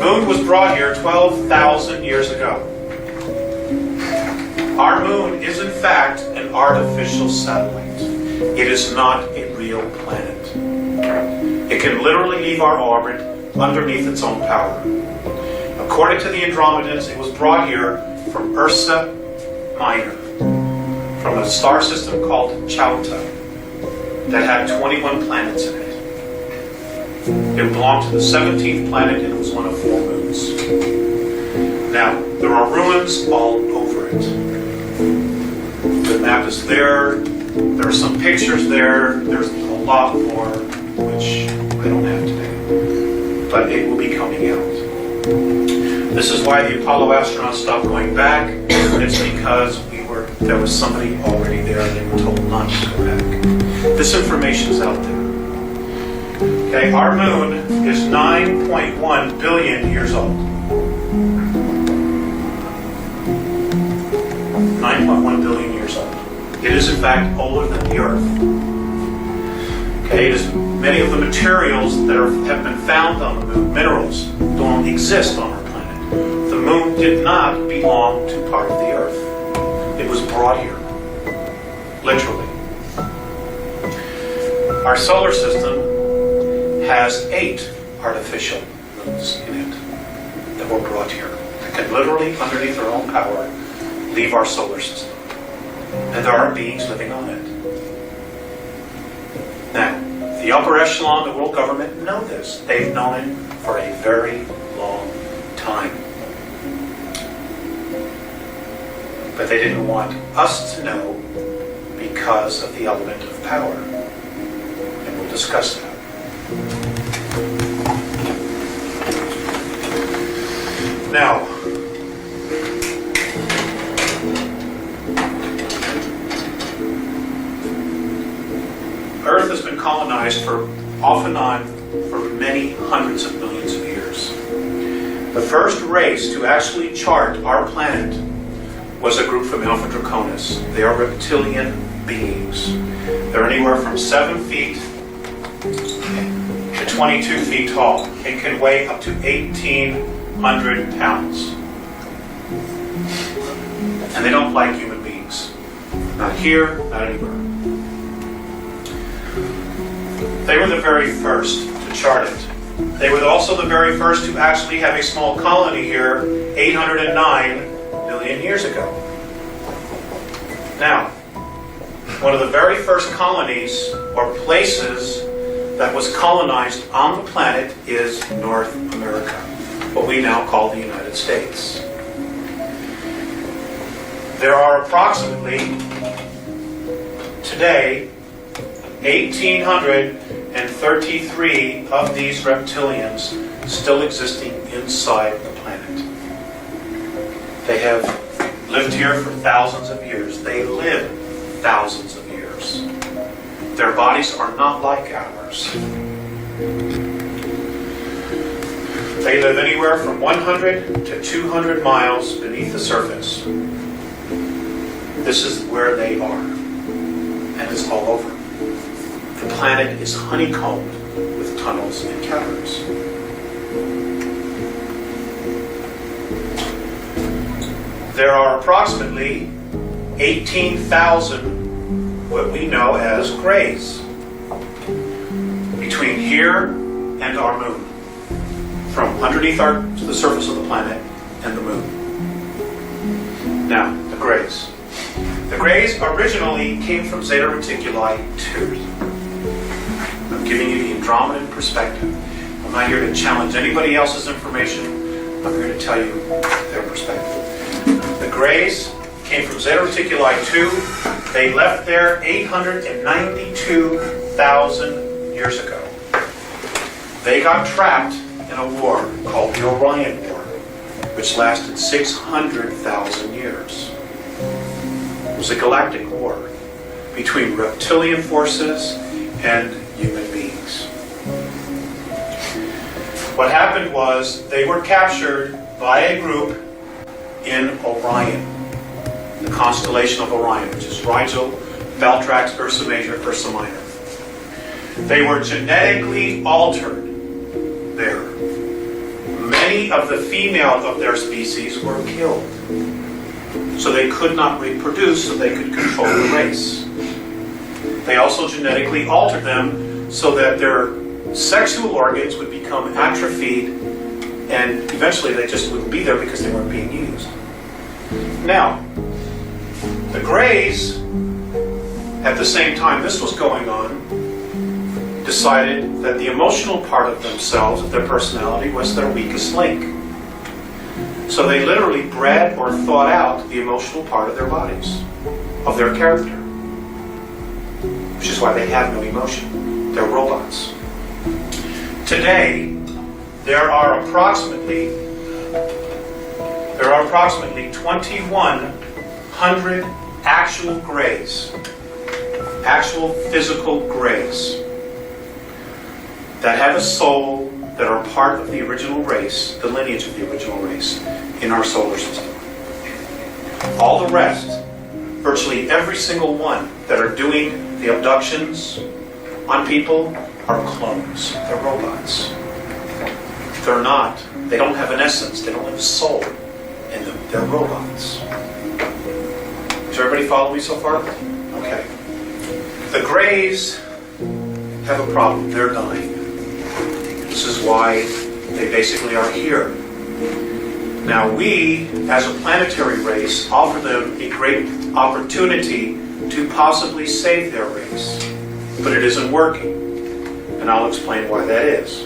moon was brought here 12,000 years ago. Our moon is in fact an artificial satellite. It is not a real planet. It can literally leave our orbit underneath its own power. According to the Andromedans, it was brought here from Ursa Minor, from a star system called Chauta that had 21 planets in it. It belonged to the 17th planet and it was one of 4 moons. Now, there are ruins all over it. The map is there. There are some pictures there. There's a lot more, which I don't have today. But it will be coming out. This is why the Apollo astronauts stopped going back. It's because there was somebody already there and they were told not to go back. This information is out there. Okay, our moon is 9.1 billion years old. 9.1 billion years old. It is in fact older than the Earth. Okay, it is many of the materials that have been found on the moon, minerals, don't exist on our planet. The moon did not belong to part of the Earth. It was brought here, literally. Our solar system has 8 artificial moons in it that were brought here. That can literally, underneath their own power, leave our solar system. And there are beings living on it. Now, the upper echelon of the world government know this. They've known it for a very long time. But they didn't want us to know because of the element of power. And we'll discuss that. Now, Earth has been colonized off and on for many hundreds of millions of years. The first race to actually chart our planet was a group from Alpha Draconis. They are reptilian beings. They're anywhere from 7 feet to 22 feet tall and can weigh up to 1,800 pounds. And they don't like human beings. Not here, not anywhere. They were the very first to chart it. They were also the very first to actually have a small colony here 809 million years ago. Now, one of the very first colonies or places that was colonized on the planet is North America, what we now call the United States. There are approximately, today, 1,833 of these reptilians still existing inside the planet. They have lived here for thousands of years. They live thousands of years. Their bodies are not like ours. They live anywhere from 100 to 200 miles beneath the surface. This is where they are. And it's all over. The planet is honeycombed with tunnels and caverns. There are approximately 18,000 what we know as grays between here and our moon, from underneath the surface of the planet and the moon. Now, the grays. The grays originally came from Zeta Reticuli 2. I'm giving you the Andromedan perspective. I'm not here to challenge anybody else's information. I'm here to tell you their perspective. The grays came from Zeta Reticuli 2. They left there 892,000 years ago. They got trapped in a war called the Orion War, which lasted 600,000 years. It was a galactic war between reptilian forces and human beings. What happened was they were captured by a group in Orion, the constellation of Orion, which is Rigel, Valtrax, Ursa Major, Ursa Minor. They were genetically altered there. many of the female of their species were killed. So they could not reproduce, so they could control the race. They also genetically altered them so that their sexual organs would become atrophied, and eventually they just wouldn't be there because they weren't being used. Now, the Greys, at the same time this was going on, decided that the emotional part of themselves, of their personality, was their weakest link. So they literally bred or thought out the emotional part of their bodies, of their character. Which is why they have no emotion. They're robots. Today, there are approximately 2,100 actual Greys, actual physical Greys, that have a soul, that are part of the original race, the lineage of the original race, in our solar system. All the rest, virtually every single one that are doing the abductions on people, are clones. They're robots. They're not. They don't have an essence. They don't have a soul in them. They're robots. Does everybody follow me so far? Okay. The Greys have a problem. They're dying. This is why they basically are here. Now we, as a planetary race, offer them a great opportunity to possibly save their race. But it isn't working. And I'll explain why that is.